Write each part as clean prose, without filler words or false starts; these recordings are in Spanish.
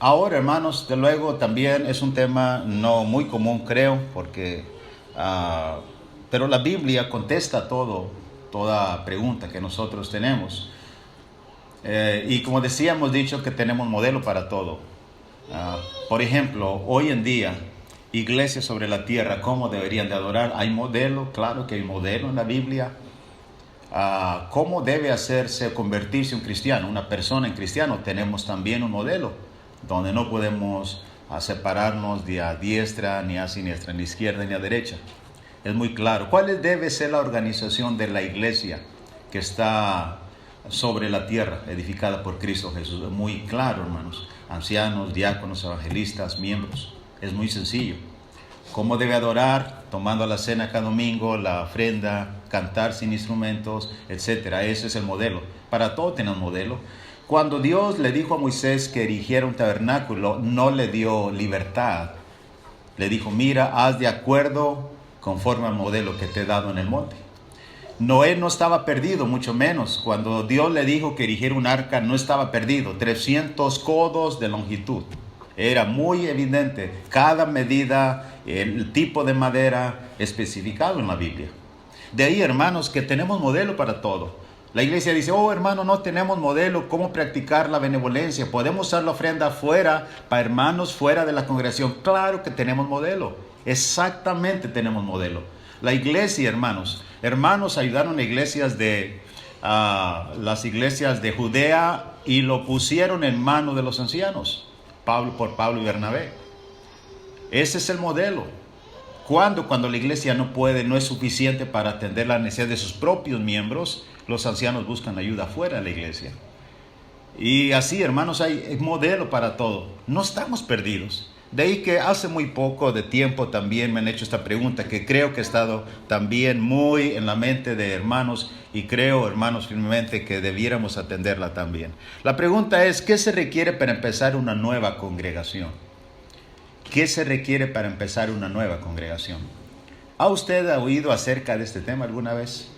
Ahora, hermanos, de luego también es un tema no muy común, creo, porque, pero la Biblia contesta toda pregunta que nosotros tenemos. Y como decía, hemos dicho que tenemos modelo para todo. Por ejemplo, hoy en día, iglesias sobre la tierra, ¿cómo deberían de adorar? ¿Hay modelo? Claro que hay modelo en la Biblia. ¿Cómo debe hacerse, convertirse un cristiano, una persona en cristiano? Tenemos también un modelo, donde no podemos separarnos de a diestra, ni a siniestra, ni a izquierda, ni a derecha. Es muy claro. ¿Cuál debe ser la organización de la iglesia que está sobre la tierra, edificada por Cristo Jesús? Es muy claro, hermanos. Ancianos, diáconos, evangelistas, miembros. Es muy sencillo. ¿Cómo debe adorar? Tomando la cena cada domingo, la ofrenda, cantar sin instrumentos, etc. Ese es el modelo. Para todo tenemos modelo. Cuando Dios le dijo a Moisés que erigiera un tabernáculo, no le dio libertad. Le dijo, mira, haz de acuerdo conforme al modelo que te he dado en el monte. Noé no estaba perdido, mucho menos. Cuando Dios le dijo que erigiera un arca, no estaba perdido. 300 codos de longitud. Era muy evidente cada medida, el tipo de madera especificado en la Biblia. De ahí, hermanos, que tenemos modelo para todo. La iglesia dice, oh hermano, no tenemos modelo, ¿cómo practicar la benevolencia? ¿Podemos usar la ofrenda fuera, para hermanos fuera de la congregación? Claro que tenemos modelo, exactamente tenemos modelo. La iglesia, hermanos ayudaron a iglesias las iglesias de Judea y lo pusieron en manos de los ancianos, por Pablo y Bernabé. Ese es el modelo. Cuando la iglesia no puede, no es suficiente para atender la necesidad de sus propios miembros, los ancianos buscan ayuda fuera de la iglesia. Y así, hermanos, hay modelo para todo. No estamos perdidos. De ahí que hace muy poco de tiempo también me han hecho esta pregunta, que creo que ha estado también muy en la mente de hermanos, y creo, hermanos, firmemente que debiéramos atenderla también. La pregunta es, ¿qué se requiere para empezar una nueva congregación? ¿Qué se requiere para empezar una nueva congregación? ¿Ha usted oído acerca de este tema alguna vez?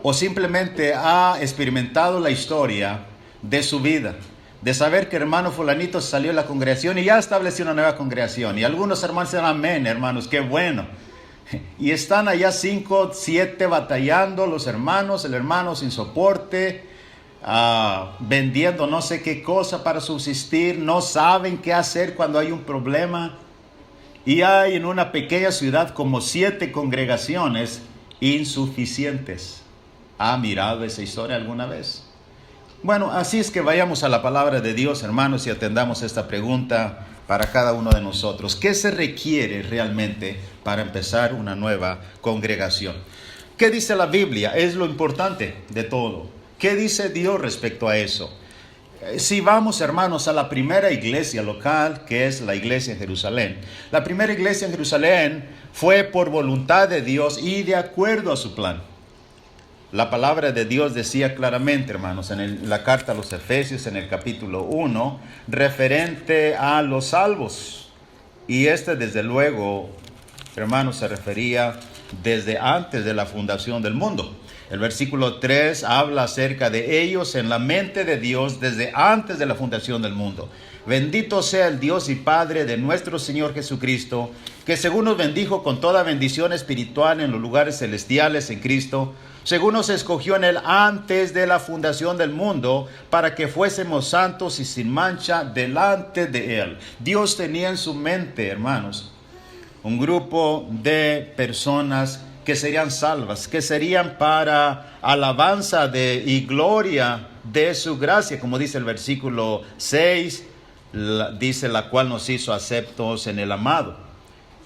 ¿O simplemente ha experimentado la historia de su vida? De saber que hermano fulanito salió de la congregación y ya estableció una nueva congregación. Y algunos hermanos dicen, amén, hermanos, qué bueno. Y están allá 5, 7 batallando los hermanos, el hermano sin soporte, vendiendo no sé qué cosa para subsistir, no saben qué hacer cuando hay un problema. Y hay en una pequeña ciudad como 7 congregaciones insuficientes. ¿Ha mirado esa historia alguna vez? Bueno, así es que vayamos a la palabra de Dios, hermanos, y atendamos esta pregunta para cada uno de nosotros. ¿Qué se requiere realmente para empezar una nueva congregación? ¿Qué dice la Biblia? Es lo importante de todo. ¿Qué dice Dios respecto a eso? Si vamos, hermanos, a la primera iglesia local, que es la iglesia en Jerusalén. La primera iglesia en Jerusalén fue por voluntad de Dios y de acuerdo a su plan. La palabra de Dios decía claramente, hermanos, en la carta a los Efesios, en el capítulo 1, referente a los salvos. Y desde luego, hermanos, se refería desde antes de la fundación del mundo. El versículo 3 habla acerca de ellos en la mente de Dios desde antes de la fundación del mundo. Bendito sea el Dios y Padre de nuestro Señor Jesucristo, que según nos bendijo con toda bendición espiritual en los lugares celestiales en Cristo, según nos escogió en Él antes de la fundación del mundo, para que fuésemos santos y sin mancha delante de Él. Dios tenía en su mente, hermanos, un grupo de personas que serían salvas, que serían para alabanza y gloria de su gracia, como dice el versículo 6, dice la cual nos hizo aceptos en el amado.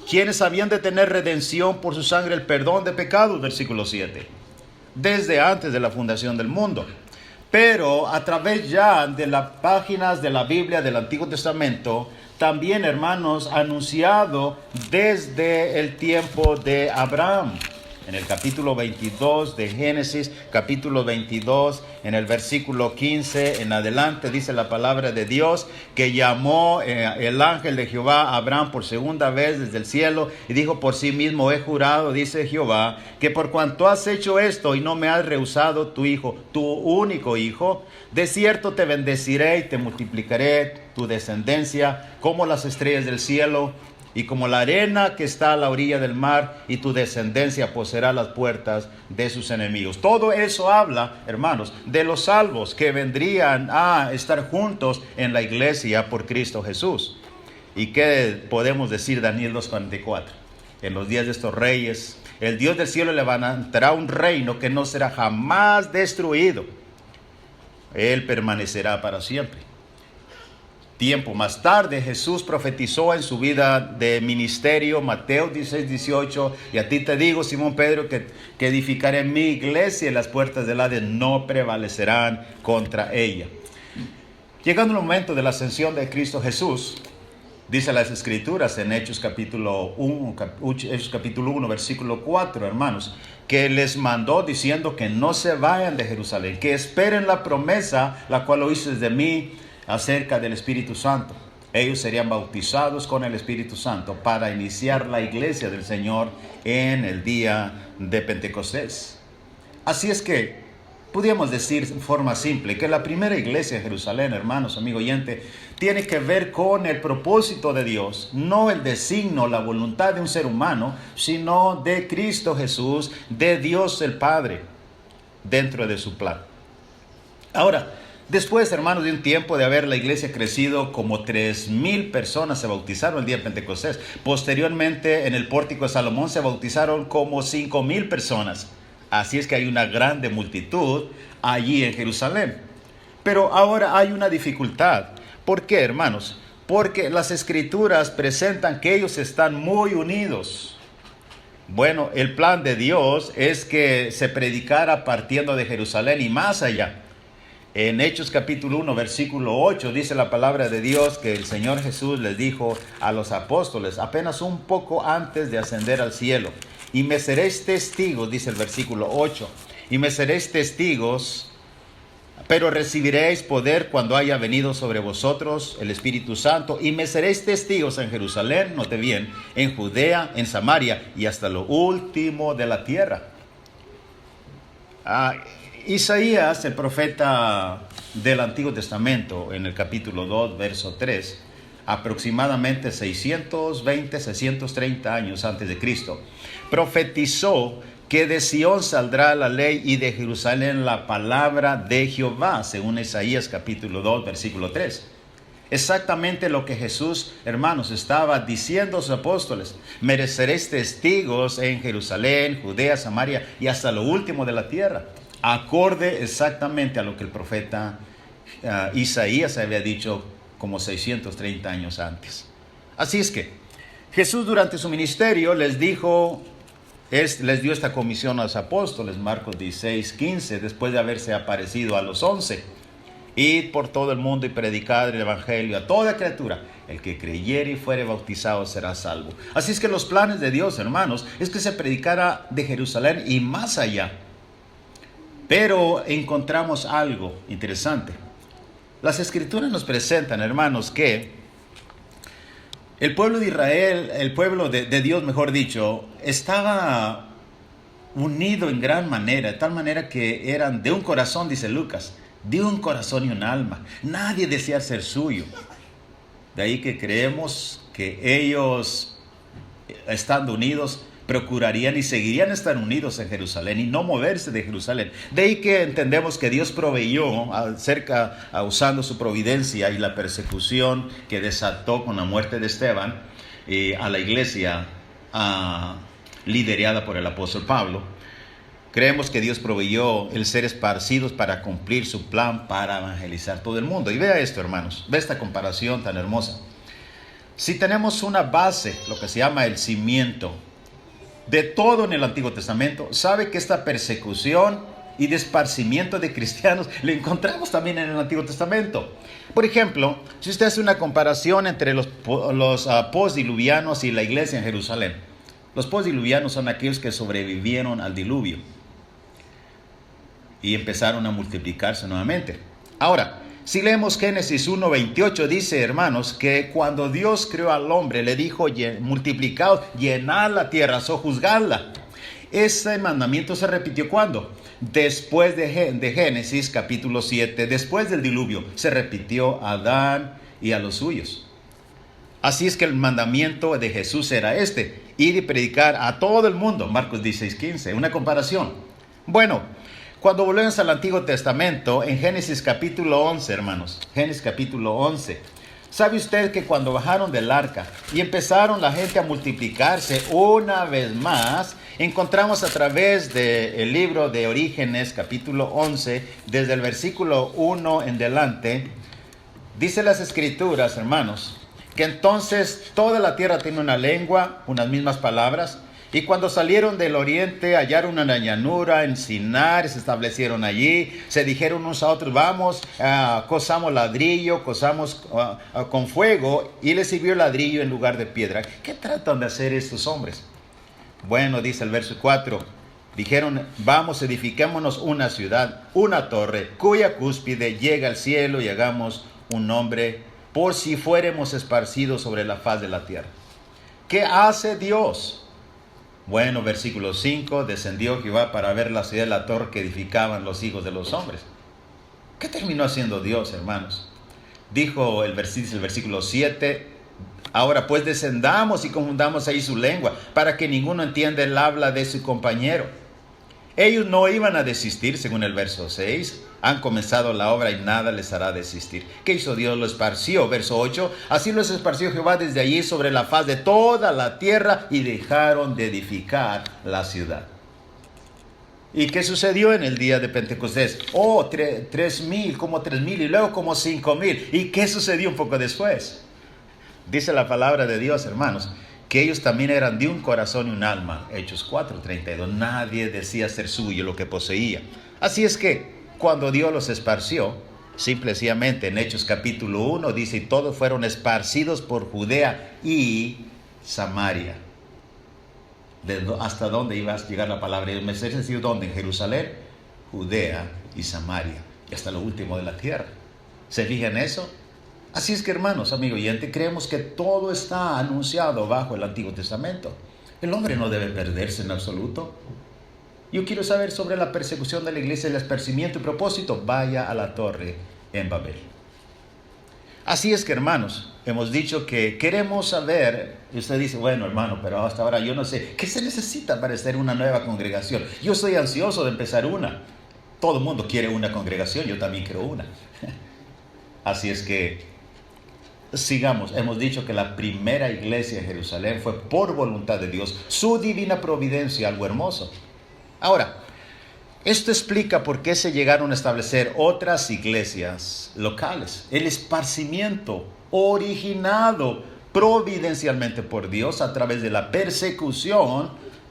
Quienes habían de tener redención por su sangre, el perdón de pecados, versículo 7. Desde antes de la fundación del mundo. Pero a través ya de las páginas de la Biblia del Antiguo Testamento, también, hermanos, anunciado desde el tiempo de Abraham. en el capítulo 22 de Génesis, capítulo 22, en el versículo 15 en adelante, dice la palabra de Dios, que llamó el ángel de Jehová a Abraham por segunda vez desde el cielo, y dijo: por sí mismo he jurado, dice Jehová, que por cuanto has hecho esto y no me has rehusado tu hijo, tu único hijo, de cierto te bendeciré y te multiplicaré tu descendencia como las estrellas del cielo y como la arena que está a la orilla del mar, y tu descendencia poseerá las puertas de sus enemigos. Todo eso habla, hermanos, de los salvos que vendrían a estar juntos en la iglesia por Cristo Jesús. ¿Y qué podemos decir Daniel 2:44? En los días de estos reyes, el Dios del cielo levantará un reino que no será jamás destruido. Él permanecerá para siempre. Tiempo más tarde, Jesús profetizó en su vida de ministerio, Mateo 16:18, y a ti te digo, Simón Pedro, que edificaré mi iglesia y las puertas del Hades no prevalecerán contra ella. Llegando el momento de la ascensión de Cristo Jesús, dice las Escrituras en Hechos capítulo 1, versículo 4, hermanos, que les mandó diciendo que no se vayan de Jerusalén, que esperen la promesa, la cual oísteis de mí, acerca del Espíritu Santo. Ellos serían bautizados con el Espíritu Santo para iniciar la iglesia del Señor en el día de Pentecostés. Así es que podríamos decir en forma simple que la primera iglesia de Jerusalén, hermanos, amigo oyente, tiene que ver con el propósito de Dios, no el designio, la voluntad de un ser humano, sino de Cristo Jesús, de Dios el Padre, dentro de su plan. Ahora, después, hermanos, de un tiempo de haber la iglesia crecido, como 3,000 personas se bautizaron el día de Pentecostés. Posteriormente, en el pórtico de Salomón se bautizaron como 5,000 personas. Así es que hay una grande multitud allí en Jerusalén. Pero ahora hay una dificultad. ¿Por qué, hermanos? Porque las Escrituras presentan que ellos están muy unidos. Bueno, el plan de Dios es que se predicara partiendo de Jerusalén y más allá. En Hechos capítulo 1, versículo 8, dice la palabra de Dios que el Señor Jesús les dijo a los apóstoles, apenas un poco antes de ascender al cielo: y me seréis testigos, dice el versículo 8, y me seréis testigos, pero recibiréis poder cuando haya venido sobre vosotros el Espíritu Santo, y me seréis testigos en Jerusalén, note bien, en Judea, en Samaria y hasta lo último de la tierra. Isaías, el profeta del Antiguo Testamento, en el capítulo 2, verso 3, aproximadamente 630 años antes de Cristo, profetizó que de Sión saldrá la ley y de Jerusalén la palabra de Jehová, según Isaías capítulo 2, versículo 3. Exactamente lo que Jesús, hermanos, estaba diciendo a sus apóstoles: mereceréis testigos en Jerusalén, Judea, Samaria y hasta lo último de la tierra. Acorde exactamente a lo que el profeta Isaías había dicho como 630 años antes. Así es que Jesús durante su ministerio les dio esta comisión a los apóstoles, Marcos 16:15, después de haberse aparecido a los 11. Id por todo el mundo y predicad el evangelio a toda criatura. El que creyere y fuere bautizado será salvo. Así es que los planes de Dios, hermanos, es que se predicara de Jerusalén y más allá. Pero encontramos algo interesante. Las Escrituras nos presentan, hermanos, que el pueblo de Israel, el pueblo de Dios, mejor dicho, estaba unido en gran manera, de tal manera que eran de un corazón, dice Lucas, de un corazón y un alma. Nadie desea ser suyo. De ahí que creemos que ellos, estando unidos, procurarían y seguirían estar unidos en Jerusalén y no moverse de Jerusalén. De ahí que entendemos que Dios proveyó usando su providencia y la persecución que desató con la muerte de Esteban a la iglesia liderada por el apóstol Pablo. Creemos que Dios proveyó el ser esparcidos para cumplir su plan para evangelizar todo el mundo. Y vea esto, hermanos, ve esta comparación tan hermosa. Si tenemos una base, lo que se llama el cimiento de todo en el Antiguo Testamento, sabe que esta persecución y de esparcimiento de cristianos lo encontramos también en el Antiguo Testamento. Por ejemplo, si usted hace una comparación entre los postdiluvianos y la iglesia en Jerusalén, Los postdiluvianos son aquellos que sobrevivieron al diluvio y empezaron a multiplicarse nuevamente. Ahora, si leemos Génesis 1:28, dice, hermanos, que cuando Dios creó al hombre, le dijo, multiplicaos, llenad la tierra, sojuzgadla. Ese mandamiento se repitió ¿cuándo? Después de Génesis capítulo 7, después del diluvio, se repitió a Adán y a los suyos. Así es que el mandamiento de Jesús era ir y predicar a todo el mundo, Marcos 16:15, una comparación. Bueno, cuando volvemos al Antiguo Testamento, en Génesis capítulo 11, hermanos, Génesis capítulo 11, ¿sabe usted que cuando bajaron del arca y empezaron la gente a multiplicarse una vez más, encontramos a través del libro de Orígenes, capítulo 11, desde el versículo 1 en delante, dice las Escrituras, hermanos, que entonces toda la tierra tiene una lengua, unas mismas palabras, y cuando salieron del oriente hallaron una llanura en Sinar, se establecieron allí, se dijeron unos a otros, vamos, cosamos ladrillo, cosamos con fuego, y les sirvió ladrillo en lugar de piedra. ¿Qué tratan de hacer estos hombres? Bueno, dice el verso 4, dijeron, vamos, edifiquémonos una ciudad, una torre, cuya cúspide llega al cielo y hagamos un nombre por si fuéramos esparcidos sobre la faz de la tierra. ¿Qué hace Dios? Bueno, versículo 5, descendió Jehová para ver la ciudad de la torre que edificaban los hijos de los hombres. ¿Qué terminó haciendo Dios, hermanos? Dijo el versículo 7, ahora pues descendamos y confundamos ahí su lengua, para que ninguno entienda el habla de su compañero. Ellos no iban a desistir, según el verso 6. Han comenzado la obra y nada les hará desistir. ¿Qué hizo Dios? Lo esparció. Verso 8. Así los esparció Jehová desde allí sobre la faz de toda la tierra y dejaron de edificar la ciudad. ¿Y qué sucedió en el día de Pentecostés? 3,000, como 3,000 y luego como 5,000. ¿Y qué sucedió un poco después? Dice la palabra de Dios, hermanos, que ellos también eran de un corazón y un alma. Hechos 4:32. Nadie decía ser suyo lo que poseía. Así es que cuando Dios los esparció, simplemente en Hechos capítulo 1 dice, y todos fueron esparcidos por Judea y Samaria. ¿Hasta dónde iba a llegar la palabra? ¿Me sé decir dónde? En Jerusalén, Judea y Samaria, y hasta lo último de la tierra. ¿Se fijan en eso? Así es que, hermanos, amigo oyente, creemos que todo está anunciado bajo el Antiguo Testamento. El hombre no debe perderse en absoluto. Yo quiero saber sobre la persecución de la iglesia, el esparcimiento y propósito. Vaya a la torre en Babel. Así es que, hermanos, hemos dicho que queremos saber, y usted dice, bueno, hermano, pero hasta ahora yo no sé, ¿qué se necesita para estar en una nueva congregación? Yo estoy ansioso de empezar una. Todo el mundo quiere una congregación, yo también quiero una. Así es que sigamos. Hemos dicho que la primera iglesia en Jerusalén fue por voluntad de Dios, su divina providencia, algo hermoso. Ahora, esto explica por qué se llegaron a establecer otras iglesias locales. El esparcimiento originado providencialmente por Dios a través de la persecución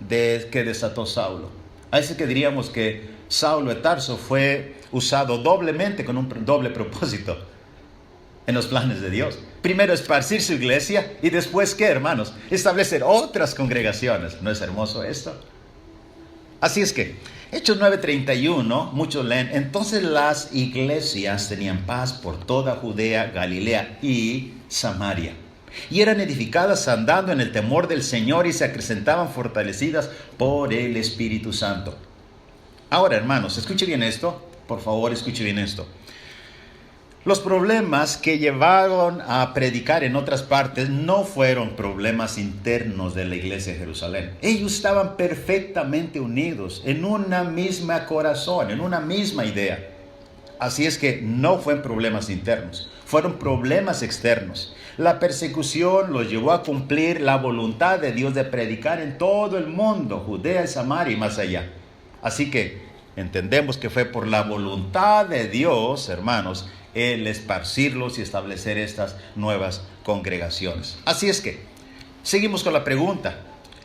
que desató Saulo. Así que diríamos que Saulo de Tarso fue usado doblemente con un doble propósito en los planes de Dios. Primero esparcir su iglesia y después, ¿qué, hermanos? Establecer otras congregaciones. ¿No es hermoso esto? Así es que, Hechos 9:31, muchos leen, entonces las iglesias tenían paz por toda Judea, Galilea y Samaria. Y eran edificadas andando en el temor del Señor y se acrecentaban fortalecidas por el Espíritu Santo. Ahora, hermanos, escuche bien esto. Por favor, escuche bien esto. Los problemas que llevaron a predicar en otras partes no fueron problemas internos de la iglesia de Jerusalén. Ellos estaban perfectamente unidos en una misma corazón, en una misma idea. Así es que no fueron problemas internos, fueron problemas externos. La persecución los llevó a cumplir la voluntad de Dios de predicar en todo el mundo, Judea y Samaria y más allá. Así que entendemos que fue por la voluntad de Dios, hermanos, el esparcirlos y establecer estas nuevas congregaciones. Así es que, seguimos con la pregunta.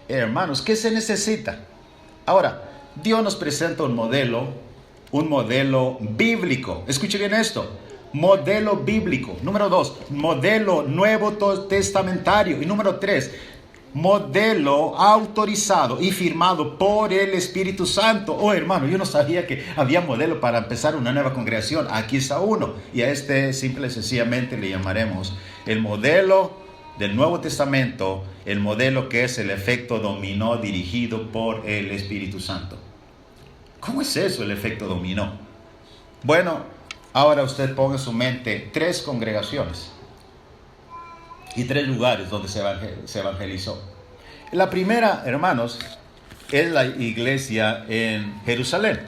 Hermanos, ¿qué se necesita? Ahora, Dios nos presenta un modelo bíblico. Escuche bien esto. Modelo bíblico. Número 2, modelo nuevo testamentario. Y número 3, modelo autorizado y firmado por el Espíritu Santo. Oh, hermano, yo no sabía que había modelo para empezar una nueva congregación. Aquí está uno. Y a este simple y sencillamente le llamaremos el modelo del Nuevo Testamento, el modelo que es el efecto dominó dirigido por el Espíritu Santo. ¿Cómo es eso, el efecto dominó? Bueno, ahora usted ponga en su mente 3 congregaciones y 3 lugares donde se evangelizó. La primera, hermanos, es la iglesia en Jerusalén.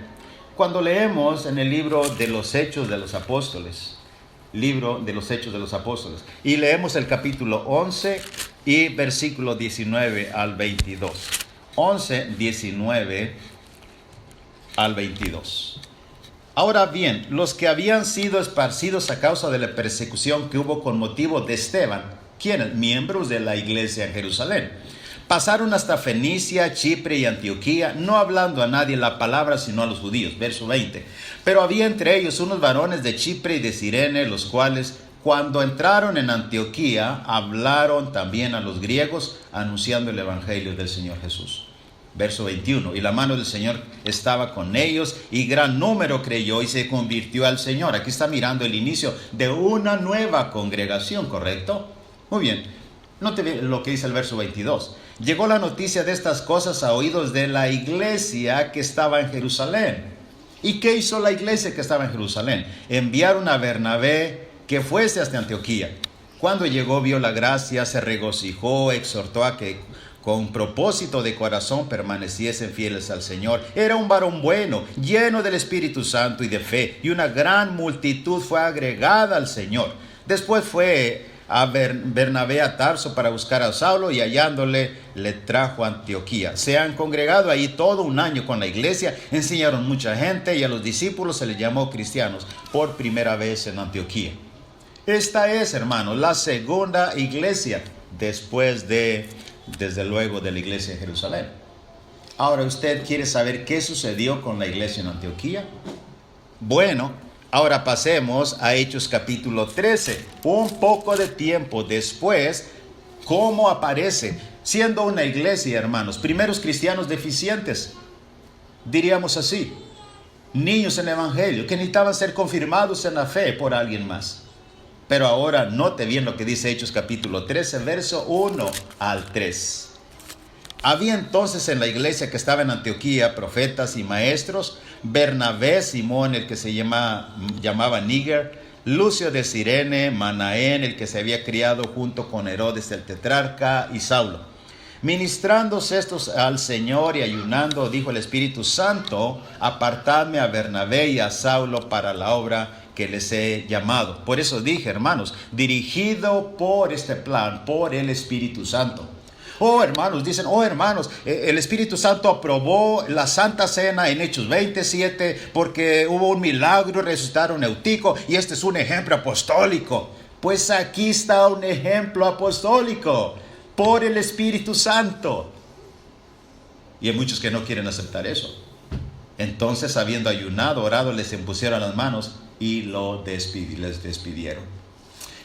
Cuando leemos en el libro de los Hechos de los Apóstoles, y leemos el capítulo 11 y versículo 19 al 22. 11, 19 al 22. Ahora bien, los que habían sido esparcidos a causa de la persecución que hubo con motivo de Esteban, ¿quiénes? Miembros de la iglesia en Jerusalén, pasaron hasta Fenicia, Chipre y Antioquía, no hablando a nadie la palabra sino a los judíos. Verso 20. Pero había entre ellos unos varones de Chipre y de Cirene, los cuales, cuando entraron en Antioquía, hablaron también a los griegos, anunciando el evangelio del Señor Jesús. Verso 21. Y la mano del Señor estaba con ellos, y gran número creyó y se convirtió al Señor. Aquí está mirando el inicio de una nueva congregación, ¿correcto? Muy bien. Note lo que dice el verso 22. Llegó la noticia de estas cosas a oídos de la iglesia que estaba en Jerusalén. ¿Y qué hizo la iglesia que estaba en Jerusalén? Enviaron a Bernabé que fuese hasta Antioquía. Cuando llegó, vio la gracia, se regocijó, exhortó a que con propósito de corazón permaneciesen fieles al Señor. Era un varón bueno, lleno del Espíritu Santo y de fe, y una gran multitud fue agregada al Señor. Después fue a Bernabé a Tarso para buscar a Saulo, y hallándole le trajo a Antioquía. Se han congregado ahí todo un año con la iglesia, enseñaron mucha gente, y a los discípulos se les llamó cristianos por primera vez en Antioquía. Esta es, hermanos, la segunda iglesia desde luego de la iglesia de Jerusalén. Ahora, ¿usted quiere saber qué sucedió con la iglesia en Antioquía? Bueno, ahora pasemos a Hechos capítulo 13. Un poco de tiempo después, ¿cómo aparece? Siendo una iglesia, hermanos, primeros cristianos deficientes, diríamos así, niños en el evangelio, que necesitaban ser confirmados en la fe por alguien más. Pero ahora note bien lo que dice Hechos capítulo 13, verso 1 al 3. Había entonces en la iglesia que estaba en Antioquía profetas y maestros: Bernabé, Simón, el que se llamaba Níger, Lucio de Cirene, Manaén, el que se había criado junto con Herodes el tetrarca, y Saulo. Ministrándose estos al Señor y ayunando, dijo el Espíritu Santo: apartadme a Bernabé y a Saulo para la obra que les he llamado. Por eso dije, hermanos, dirigido por este plan, por el Espíritu Santo. Oh, hermanos, dicen, el Espíritu Santo aprobó la Santa Cena en Hechos 27 porque hubo un milagro, resucitaron a Eutico, y este es un ejemplo apostólico. Pues aquí está un ejemplo apostólico por el Espíritu Santo. Y hay muchos que no quieren aceptar eso. Entonces, habiendo ayunado, orado, les impusieron las manos y les despidieron.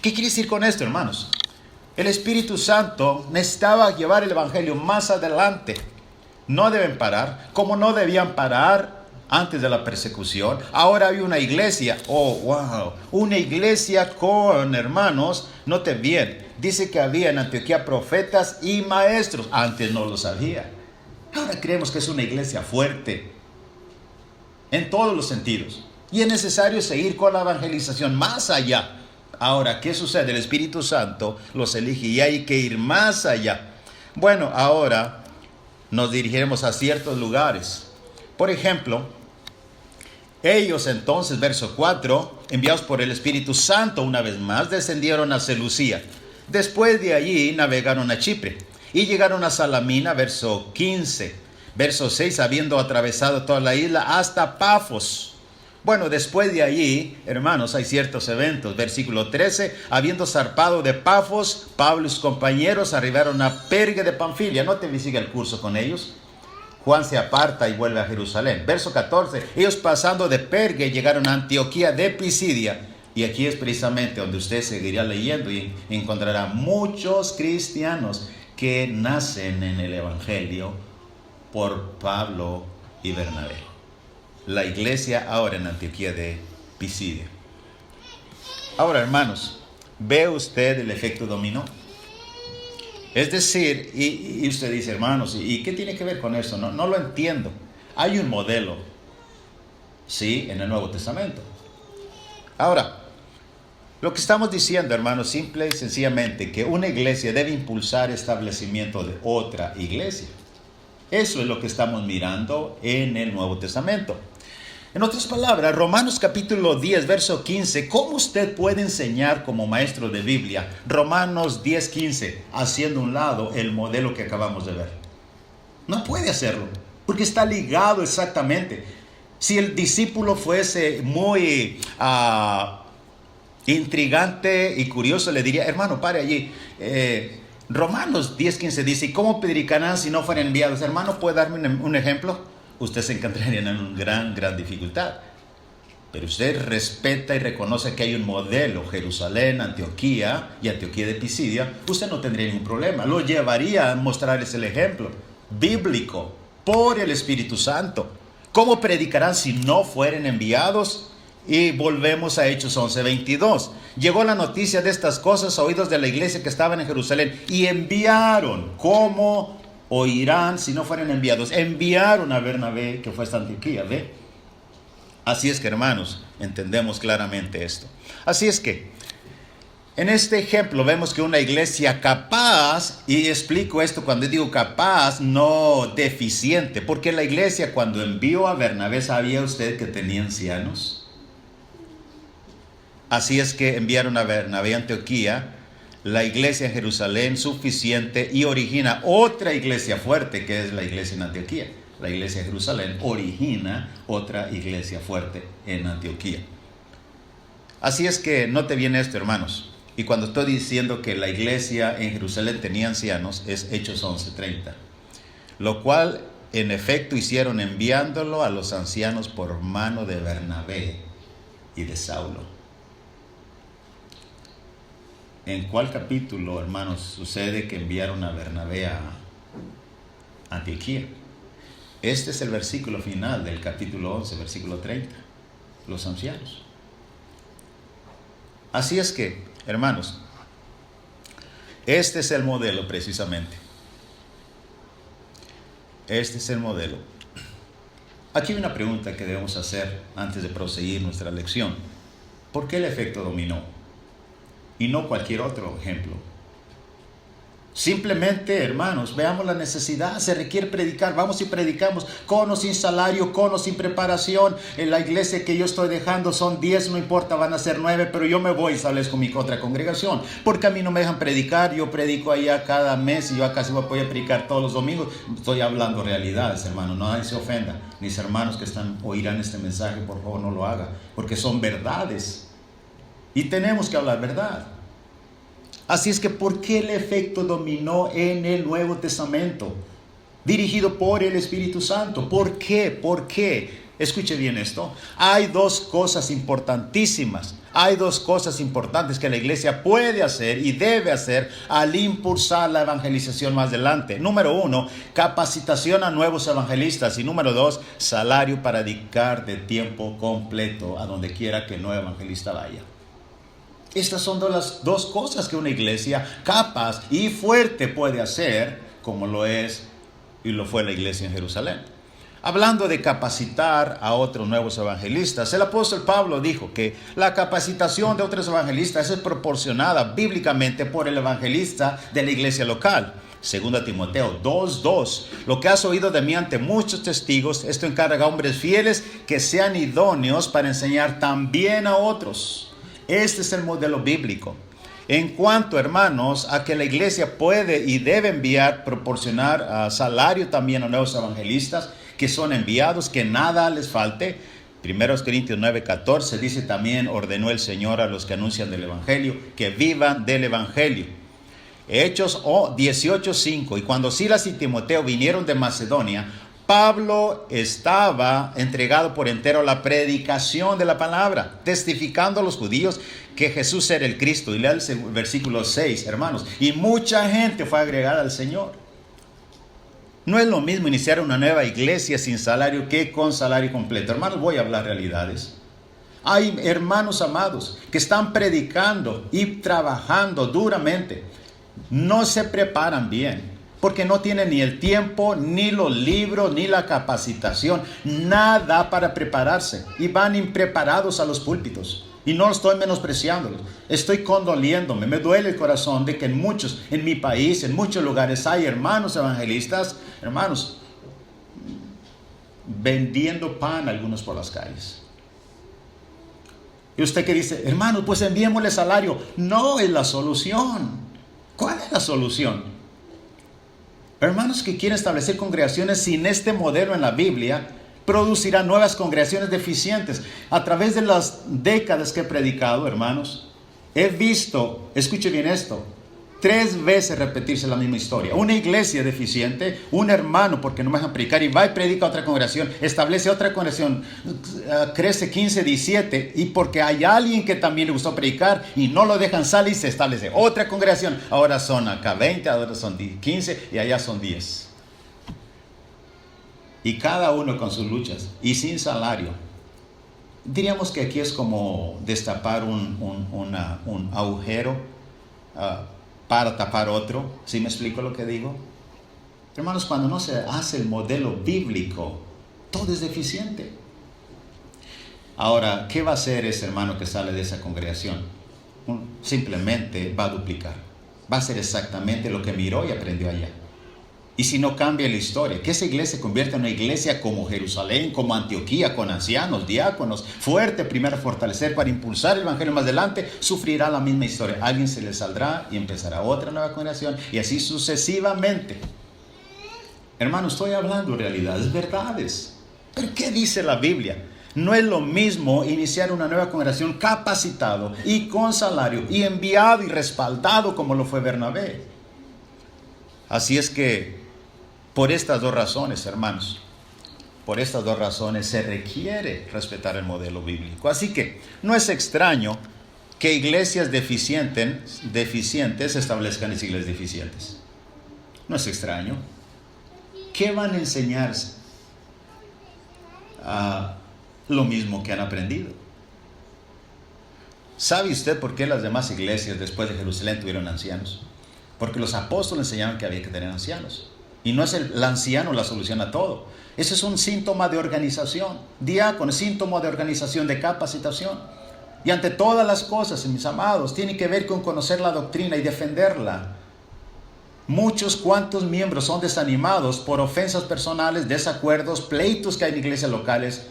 ¿Qué quiere decir con esto, hermanos? El Espíritu Santo necesitaba llevar el evangelio más adelante. No deben parar, como no debían parar antes de la persecución. Ahora hay una iglesia, una iglesia con, hermanos, noten bien, dice que había en Antioquía profetas y maestros. Antes no los había. Ahora creemos que es una iglesia fuerte en todos los sentidos. Y es necesario seguir con la evangelización más allá. Ahora, ¿qué sucede? El Espíritu Santo los elige y hay que ir más allá. Bueno, ahora nos dirigiremos a ciertos lugares. Por ejemplo, ellos entonces, verso 4, enviados por el Espíritu Santo una vez más, descendieron a Seleucía. Después de allí navegaron a Chipre y llegaron a Salamina, verso 15. Verso 6, habiendo atravesado toda la isla hasta Pafos. Bueno, después de allí, hermanos, hay ciertos eventos. Versículo 13, habiendo zarpado de Pafos, Pablo y sus compañeros arribaron a Perge de Panfilia. No te sigue el curso con ellos. Juan se aparta y vuelve a Jerusalén. Verso 14, ellos pasando de Perge llegaron a Antioquía de Pisidia. Y aquí es precisamente donde usted seguirá leyendo y encontrará muchos cristianos que nacen en el Evangelio por Pablo y Bernabé. La iglesia ahora en Antioquía de Pisidia. Ahora, hermanos, ¿ve usted el efecto dominó? Es decir, y usted dice, hermanos, ¿y qué tiene que ver con eso? No lo entiendo. Hay un modelo, sí, en el Nuevo Testamento. Ahora, lo que estamos diciendo, hermanos, simple y sencillamente, que una iglesia debe impulsar el establecimiento de otra iglesia. Eso es lo que estamos mirando en el Nuevo Testamento. En otras palabras, Romanos capítulo 10, verso 15, ¿cómo usted puede enseñar como maestro de Biblia Romanos 10, 15, haciendo a un lado el modelo que acabamos de ver? No puede hacerlo, porque está ligado exactamente. Si el discípulo fuese muy intrigante y curioso, le diría, hermano, pare allí. Romanos 10, 15 dice, ¿cómo predicarán si no fueran enviados? Hermano, ¿puede darme un ejemplo? Usted se encontraría en una gran dificultad. Pero usted respeta y reconoce que hay un modelo, Jerusalén, Antioquía y Antioquía de Pisidia. Usted no tendría ningún problema. Lo llevaría a mostrarles el ejemplo bíblico por el Espíritu Santo. ¿Cómo predicarán si no fueren enviados? Y volvemos a Hechos 11:22. Llegó la noticia de estas cosas a oídos de la iglesia que estaban en Jerusalén y enviaron. ¿Cómo oirán si no fueran enviados? Enviaron a Bernabé, que fue a Antioquía, ¿ve? Así es que, hermanos, entendemos claramente esto. Así es que, en este ejemplo vemos que una iglesia capaz, y explico esto cuando digo capaz, no deficiente, porque la iglesia cuando envió a Bernabé, ¿sabía usted que tenía ancianos? Así es que enviaron a Bernabé a Antioquía, la iglesia en Jerusalén suficiente, y origina otra iglesia fuerte, que es la iglesia en Antioquía. La iglesia de Jerusalén origina otra iglesia fuerte en Antioquía. Así es que note bien esto, hermanos. Y cuando estoy diciendo que la iglesia en Jerusalén tenía ancianos, es Hechos 11:30. Lo cual, en efecto, hicieron enviándolo a los ancianos por mano de Bernabé y de Saulo. ¿En cuál capítulo, hermanos, sucede que enviaron a Bernabé a Antioquía? Este es el versículo final del capítulo 11, versículo 30. Los ancianos. Así es que, hermanos, este es el modelo precisamente. Este es el modelo. Aquí hay una pregunta que debemos hacer antes de proseguir nuestra lección. ¿Por qué el efecto dominó? Y no cualquier otro ejemplo. Simplemente, hermanos, veamos la necesidad. Se requiere predicar. Vamos y predicamos con o sin salario, con o sin preparación. En la iglesia que yo estoy dejando son 10, no importa, van a ser 9, pero yo me voy y establezco mi otra congregación. Porque a mí no me dejan predicar. Yo predico allá cada mes y yo acá voy a predicar todos los domingos. Estoy hablando realidades, hermanos. No nadie se ofenda. Mis hermanos que oirán este mensaje, por favor, no lo hagan. Porque son verdades. Y tenemos que hablar verdad. Así es que, ¿por qué el efecto dominó en el Nuevo Testamento? Dirigido por el Espíritu Santo. ¿Por qué? ¿Por qué? Escuche bien esto. Hay dos cosas importantísimas. Hay dos cosas importantes que la iglesia puede hacer y debe hacer al impulsar la evangelización más adelante. Número 1, capacitación a nuevos evangelistas. Y número 2, salario para dedicar de tiempo completo a donde quiera que el nuevo evangelista vaya. Estas son las dos cosas que una iglesia capaz y fuerte puede hacer, como lo es y lo fue la iglesia en Jerusalén. Hablando de capacitar a otros nuevos evangelistas, el apóstol Pablo dijo que la capacitación de otros evangelistas es proporcionada bíblicamente por el evangelista de la iglesia local. 2 Timoteo 2:2. Lo que has oído de mí ante muchos testigos, esto encarga a hombres fieles que sean idóneos para enseñar también a otros. Este es el modelo bíblico. En cuanto, hermanos, a que la iglesia puede y debe proporcionar salario también a nuevos evangelistas que son enviados, que nada les falte. 1 Corintios 9:14 dice también, ordenó el Señor a los que anuncian el evangelio, que vivan del evangelio. Hechos 18:5. Y cuando Silas y Timoteo vinieron de Macedonia, Pablo estaba entregado por entero a la predicación de la palabra, testificando a los judíos que Jesús era el Cristo. Y lea el versículo 6, hermanos. Y mucha gente fue agregada al Señor. No es lo mismo iniciar una nueva iglesia sin salario que con salario completo. Hermanos, voy a hablar realidades. Hay hermanos amados que están predicando y trabajando duramente. No se preparan bien, porque no tienen ni el tiempo, ni los libros, ni la capacitación. Nada para prepararse. Y van impreparados a los púlpitos. Y no estoy menospreciándolos. Estoy condoliéndome. Me duele el corazón de que en mi país, en muchos lugares, hay hermanos evangelistas, hermanos, vendiendo pan algunos por las calles. Y usted que dice, hermanos, pues enviémosle salario. No es la solución. ¿Cuál es la solución? Hermanos que quieren establecer congregaciones sin este modelo en la Biblia, producirán nuevas congregaciones deficientes. A través de las décadas que he predicado, hermanos, he visto, escuche bien esto, 3 veces repetirse la misma historia. Una iglesia deficiente, un hermano, porque no me dejan predicar, y va y predica a otra congregación, establece otra congregación, crece 15, 17, y porque hay alguien que también le gustó predicar, y no lo dejan salir, se establece otra congregación. Ahora son acá 20, ahora son 15, y allá son 10. Y cada uno con sus luchas, y sin salario. Diríamos que aquí es como destapar un agujero para tapar otro. ¿Sí me explico lo que digo? Hermanos, cuando no se hace el modelo bíblico, todo es deficiente. Ahora, ¿qué va a hacer ese hermano que sale de esa congregación? Simplemente va a duplicar. Va a hacer exactamente lo que miró y aprendió allá. Y si no cambia la historia, que esa iglesia se convierta en una iglesia como Jerusalén, como Antioquía, con ancianos, diáconos, fuerte, primero fortalecer para impulsar el evangelio más adelante, sufrirá la misma historia. Alguien se le saldrá y empezará otra nueva congregación, y así sucesivamente. Hermano, estoy hablando realidades, verdades. ¿Pero qué dice la Biblia? No es lo mismo iniciar una nueva congregación capacitado y con salario y enviado y respaldado como lo fue Bernabé. Así es que por estas 2 razones, hermanos, por estas 2 razones se requiere respetar el modelo bíblico. Así que no es extraño que iglesias deficientes establezcan iglesias deficientes. No es extraño. ¿Qué van a enseñarse? Lo mismo que han aprendido. ¿Sabe usted por qué las demás iglesias después de Jerusalén tuvieron ancianos? Porque los apóstoles enseñaban que había que tener ancianos. Y no es el anciano la solución a todo. Ese es un síntoma de organización. Diácono, síntoma de organización, de capacitación. Y ante todas las cosas, mis amados, tiene que ver con conocer la doctrina y defenderla. Cuantos miembros son desanimados por ofensas personales, desacuerdos, pleitos que hay en iglesias locales,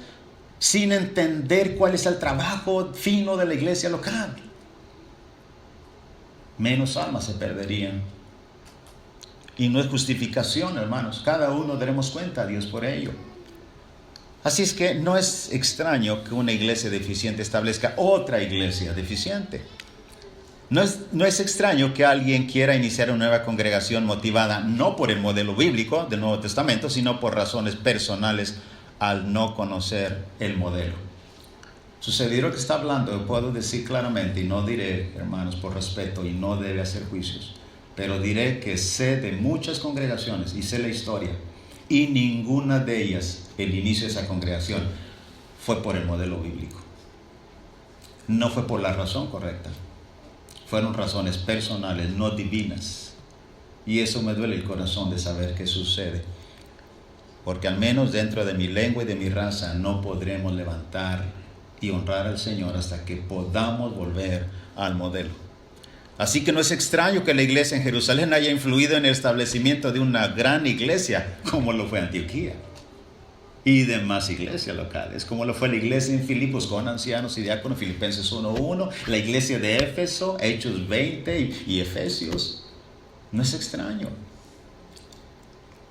sin entender cuál es el trabajo fino de la iglesia local. Menos almas se perderían. Y no es justificación, hermanos. Cada uno daremos cuenta a Dios por ello. Así es que no es extraño que una iglesia deficiente establezca otra iglesia deficiente. No es extraño que alguien quiera iniciar una nueva congregación motivada no por el modelo bíblico del Nuevo Testamento, sino por razones personales al no conocer el modelo. Sucedió lo que está hablando, puedo decir claramente, y no diré, hermanos, por respeto, y no debe hacer juicios, pero diré que sé de muchas congregaciones y sé la historia, y ninguna de ellas, el inicio de esa congregación, fue por el modelo bíblico. No fue por la razón correcta. Fueron razones personales, no divinas. Y eso me duele el corazón de saber qué sucede. Porque al menos dentro de mi lengua y de mi raza no podremos levantar y honrar al Señor hasta que podamos volver al modelo. Así que no es extraño que la iglesia en Jerusalén haya influido en el establecimiento de una gran iglesia, como lo fue Antioquía, y demás iglesias locales, como lo fue la iglesia en Filipos con ancianos y diáconos, Filipenses 1:1, la iglesia de Éfeso, Hechos 20 y Efesios. No es extraño.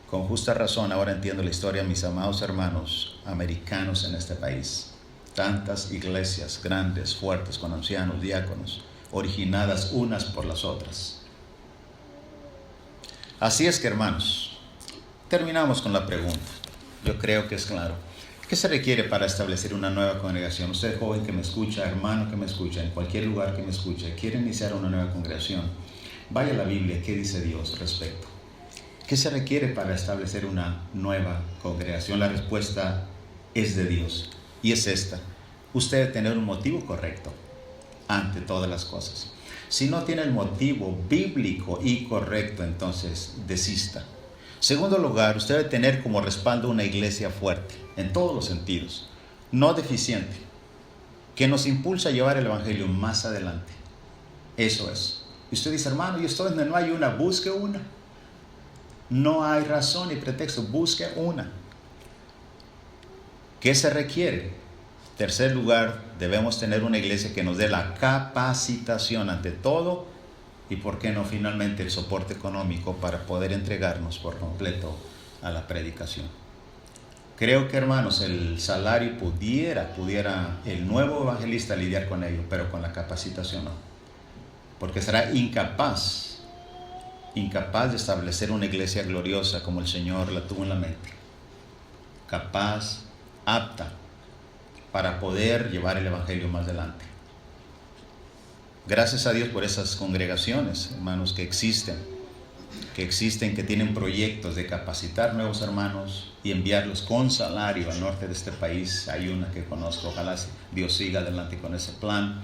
Con justa razón ahora entiendo la historia, mis amados hermanos americanos en este país. Tantas iglesias grandes, fuertes, con ancianos, diáconos, originadas unas por las otras. Así es que, hermanos, terminamos con la pregunta. Yo creo que es claro. ¿Qué se requiere para establecer una nueva congregación? Usted, joven que me escucha, hermano que me escucha, en cualquier lugar que me escuche, quiere iniciar una nueva congregación, vaya a la Biblia, ¿qué dice Dios al respecto? ¿Qué se requiere para establecer una nueva congregación? La respuesta es de Dios y es esta. Usted debe tener un motivo correcto ante todas las cosas. Si no tiene el motivo bíblico y correcto, entonces desista. Segundo lugar, usted debe tener como respaldo una iglesia fuerte, en todos los sentidos, no deficiente, que nos impulsa a llevar el evangelio más adelante. Eso es. Y usted dice, hermano, y esto donde no hay una, busque una. No hay razón ni pretexto, busque una. ¿Qué se requiere? Tercer lugar, debemos tener una iglesia que nos dé la capacitación ante todo y, por qué no, finalmente el soporte económico para poder entregarnos por completo a la predicación. Creo que, hermanos, el salario pudiera el nuevo evangelista lidiar con ello, pero con la capacitación no. Porque será incapaz de establecer una iglesia gloriosa como el Señor la tuvo en la mente. Capaz, apta para poder llevar el evangelio más adelante. Gracias a Dios por esas congregaciones, hermanos, que existen, que tienen proyectos de capacitar nuevos hermanos y enviarlos con salario al norte de este país. Hay una que conozco, ojalá Dios siga adelante con ese plan.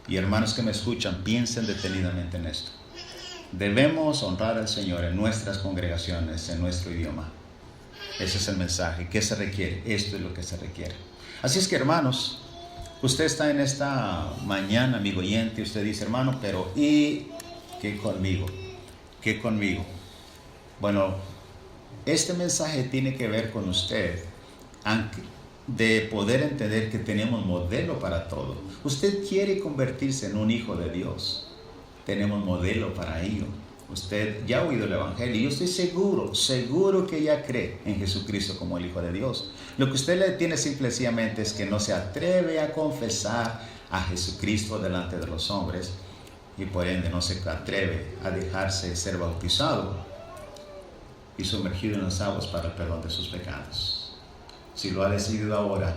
Y hermanos que me escuchan, piensen detenidamente en esto. Debemos honrar al Señor en nuestras congregaciones, en nuestro idioma. Ese es el mensaje. ¿Qué se requiere? Esto es lo que se requiere. Así es que, hermanos, usted está en esta mañana, amigo oyente, y usted dice, hermano, pero ¿y qué conmigo? ¿Qué conmigo? Bueno, este mensaje tiene que ver con usted, de poder entender que tenemos modelo para todo. Usted quiere convertirse en un hijo de Dios. Tenemos modelo para ello. Usted ya ha oído el evangelio y yo estoy seguro que ya cree en Jesucristo como el Hijo de Dios. Lo que usted le tiene simplemente es que no se atreve a confesar a Jesucristo delante de los hombres y por ende no se atreve a dejarse ser bautizado y sumergido en las aguas para el perdón de sus pecados. Si lo ha decidido ahora,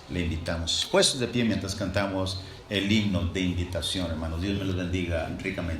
le invitamos. Puestos de pie mientras cantamos el himno de invitación, hermanos. Dios me los bendiga ricamente.